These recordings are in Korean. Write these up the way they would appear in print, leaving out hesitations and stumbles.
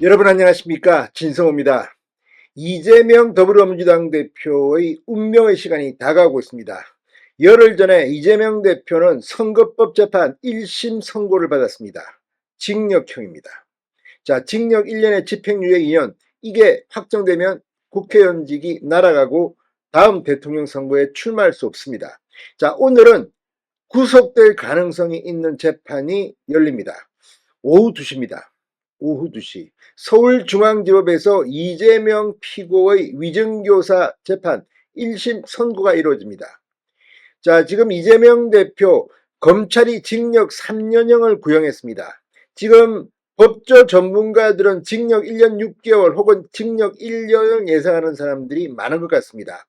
여러분 안녕하십니까? 진성호입니다. 이재명 더불어민주당 대표의 운명의 시간이 다가오고 있습니다. 열흘 전에 이재명 대표는 선거법 재판 1심 선고를 받았습니다. 징역형입니다. 자, 징역 1년에 집행유예 2년, 이게 확정되면 국회의원직이 날아가고 다음 대통령 선거에 출마할 수 없습니다. 자, 오늘은 구속될 가능성이 있는 재판이 열립니다. 오후 2시입니다. 오후 2시 서울중앙지법에서 이재명 피고의 위증교사 재판 1심 선고가 이루어집니다. 자, 지금 이재명 대표 검찰이 징역 3년형을 구형했습니다. 지금 법조 전문가들은 징역 1년 6개월 혹은 징역 1년을 예상하는 사람들이 많은 것 같습니다.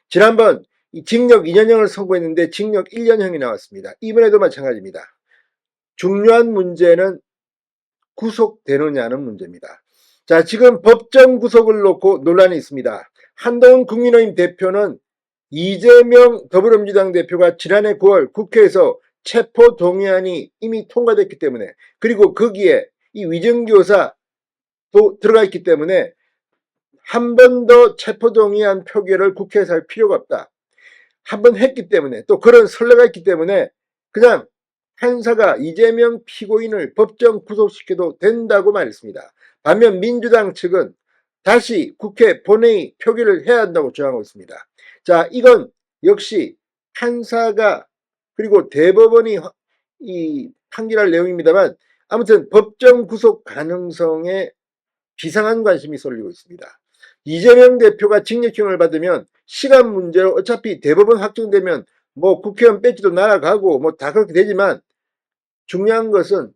지난번 징역 2년형을 선고했는데 징역 1년형이 나왔습니다. 이번에도 마찬가지입니다. 중요한 문제는 구속되느냐는 문제입니다. 자, 지금 법정 구속을 놓고 논란이 있습니다. 한동훈 국민의힘 대표는 이재명 더불어민주당 대표가 지난해 9월 국회에서 체포동의안이 이미 통과됐기 때문에, 그리고 거기에 이 위증교사도 들어가 있기 때문에 한 번 더 체포동의안 표결을 국회에서 할 필요가 없다. 한 번 했기 때문에, 또 그런 선례가 있기 때문에 그냥 판사가 이재명 피고인을 법정 구속시켜도 된다고 말했습니다. 반면 민주당 측은 다시 국회 본회의 표결을 해야 한다고 주장하고 있습니다. 자, 이건 역시 판사가 그리고 대법원이 판결할 내용입니다만, 아무튼 법정 구속 가능성에 비상한 관심이 쏠리고 있습니다. 이재명 대표가 징역형을 받으면 시간 문제로 어차피 대법원 확정되면 뭐 국회의원 배지도 날아가고 뭐 다 그렇게 되지만, 중요한 것은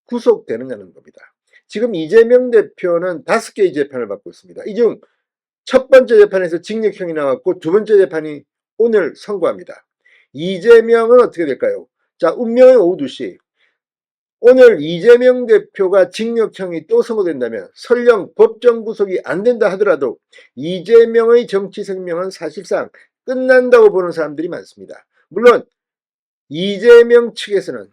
구속되느냐는 겁니다. 지금 이재명 대표는 5개의 재판을 받고 있습니다. 이 중 첫 번째 재판에서 징역형이 나왔고, 두 번째 재판이 오늘 선고합니다. 이재명은 어떻게 될까요? 자, 운명의 오후 2시. 오늘 이재명 대표가 징역형이 또 선고된다면, 설령 법정 구속이 안 된다 하더라도 이재명의 정치 생명은 사실상 끝난다고 보는 사람들이 많습니다. 물론 이재명 측에서는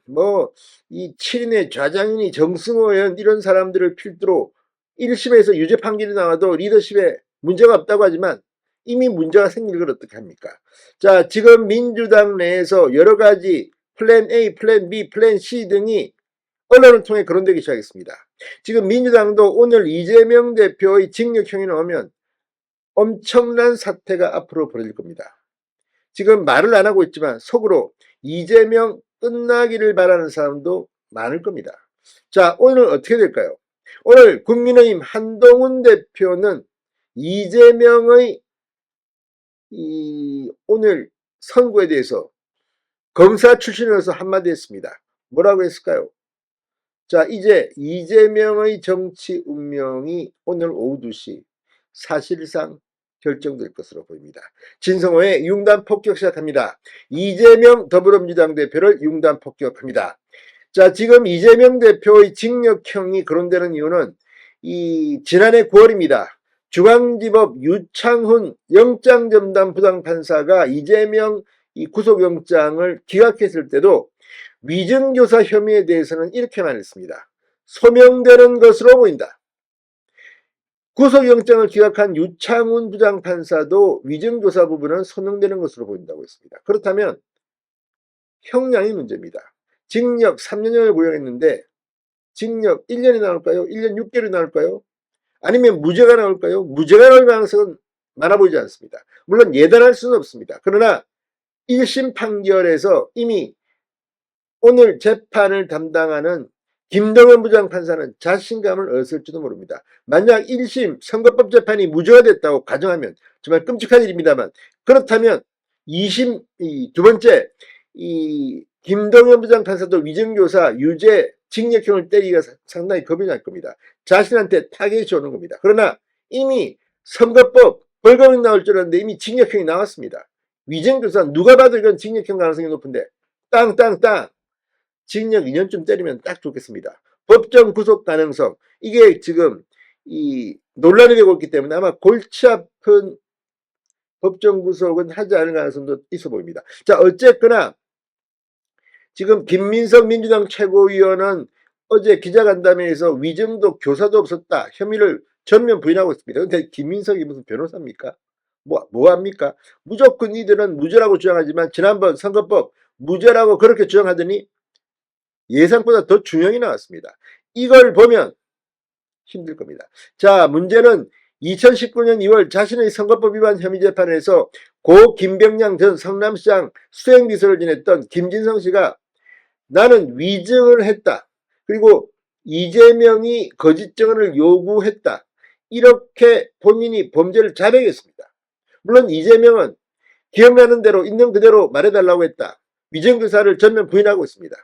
이 7인의 좌장인이 정승호 의원 이런 사람들을 필두로 1심에서 유죄 판결이 나와도 리더십에 문제가 없다고 하지만, 이미 문제가 생길 걸 어떻게 합니까? 자, 지금 민주당 내에서 여러 가지 플랜 A, 플랜 B, 플랜 C 등이 언론을 통해 거론되기 시작했습니다. 지금 민주당도 오늘 이재명 대표의 징역형이 나오면 엄청난 사태가 앞으로 벌어질 겁니다. 지금 말을 안 하고 있지만 속으로 이재명 끝나기를 바라는 사람도 많을 겁니다. 자, 오늘 어떻게 될까요? 오늘 국민의힘 한동훈 대표는 이재명의 오늘 선고에 대해서 검사 출신으로서 한마디 했습니다. 뭐라고 했을까요? 자, 이제 이재명의 정치 운명이 오늘 오후 2시 사실상 결정될 것으로 보입니다. 진성호의 융단 폭격 시작합니다. 이재명 더불어민주당 대표를 융단 폭격합니다. 자, 지금 이재명 대표의 징역형이 거론되는 이유는 지난해 9월입니다. 중앙지법 유창훈 영장전담 부장판사가 이재명 구속영장을 기각했을 때도 위증교사 혐의에 대해서는 이렇게 말했습니다. 소명되는 것으로 보인다. 구속영장을 기각한 유창훈 부장판사도 위증교사 부분은 소명되는 것으로 보인다고 했습니다. 그렇다면 형량이 문제입니다. 징역 3년형을 구형했는데 징역 1년이 나올까요? 1년 6개월이 나올까요? 아니면 무죄가 나올까요? 무죄가 나올 가능성은 많아 보이지 않습니다. 물론 예단할 수는 없습니다. 그러나 1심 판결에서 이미 오늘 재판을 담당하는 김동연 부장판사는 자신감을 얻을지도 모릅니다. 만약 1심 선거법 재판이 무죄가 됐다고 가정하면 정말 끔찍한 일입니다만, 그렇다면 2심 두 번째 김동연 부장판사도 위증교사 유죄 징역형을 때리기가 상당히 겁이 날 겁니다. 자신한테 타겟이 오는 겁니다. 그러나 이미 선거법 벌금이 나올 줄 알았는데 이미 징역형이 나왔습니다. 위증교사 누가 봐도 이건 징역형 가능성이 높은데 땅땅땅 징역 2년쯤 때리면 딱 좋겠습니다. 법정 구속 가능성, 이게 지금 논란이 되고 있기 때문에 아마 골치 아픈 법정 구속은 하지 않을 가능성도 있어 보입니다. 자, 어쨌거나 지금 김민석 민주당 최고위원은 어제 기자간담회에서 위증도 교사도 없었다 혐의를 전면 부인하고 있습니다. 근데 김민석이 무슨 변호사입니까? 뭐 합니까? 무조건 이들은 무죄라고 주장하지만 지난번 선거법 무죄라고 그렇게 주장하더니 예상보다 더 중형이 나왔습니다. 이걸 보면 힘들 겁니다. 자, 문제는 2019년 2월 자신의 선거법 위반 혐의 재판에서 고 김병량 전 성남시장 수행비서를 지냈던 김진성 씨가 나는 위증을 했다. 그리고 이재명이 거짓 증언을 요구했다. 이렇게 본인이 범죄를 자백했습니다. 물론 이재명은 기억나는 대로 있는 그대로 말해달라고 했다. 위증교사를 전면 부인하고 있습니다.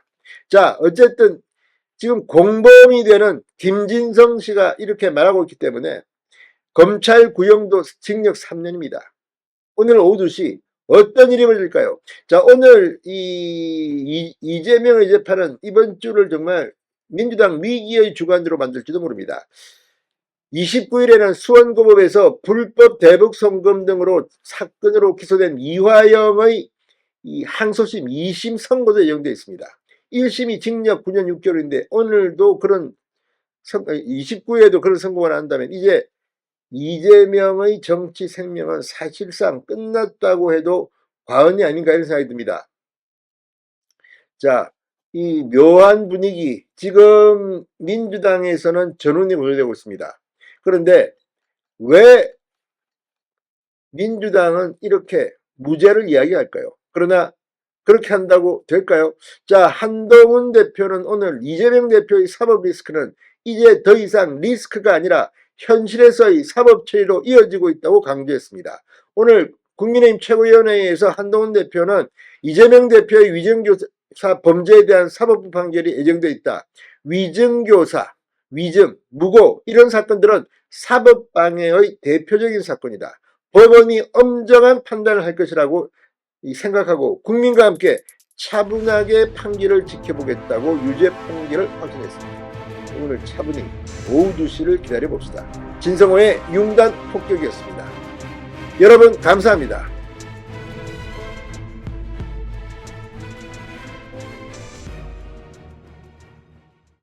자, 어쨌든 지금 공범이 되는 김진성 씨가 이렇게 말하고 있기 때문에 검찰 구형도 징역 3년입니다. 오늘 오후 2시 어떤 일이 벌어질까요? 자, 오늘 이재명의 재판은 이번 주를 정말 민주당 위기의 주간으로 만들지도 모릅니다. 29일에는 수원고법에서 불법 대북 송금 등으로 사건으로 기소된 이화영의 항소심 2심 선고도 예정되어 있습니다. 1심이 징역 9년 6개월인데 오늘도 그런 29일에도 그런 선고가 난다면 이제 이재명의 정치 생명은 사실상 끝났다고 해도 과언이 아닌가 이런 생각이 듭니다. 자, 이 묘한 분위기 지금 민주당에서는 전운이 보여되고 있습니다. 그런데 왜 민주당은 이렇게 무죄를 이야기할까요? 그러나 그렇게 한다고 될까요? 자, 한동훈 대표는 오늘 이재명 대표의 사법 리스크는 이제 더 이상 리스크가 아니라 현실에서의 사법 처리로 이어지고 있다고 강조했습니다. 오늘 국민의힘 최고위원회에서 한동훈 대표는 이재명 대표의 위증교사 범죄에 대한 사법부 판결이 예정되어 있다. 위증교사, 위증, 무고 이런 사건들은 사법방해의 대표적인 사건이다. 법원이 엄정한 판단을 할 것이라고 생각하고 국민과 함께 차분하게 판결을 지켜보겠다고 유죄 판결을 확정했습니다. 오늘 차분히 오후 2시를 기다려봅시다. 진성호의 융단 폭격이었습니다. 여러분 감사합니다.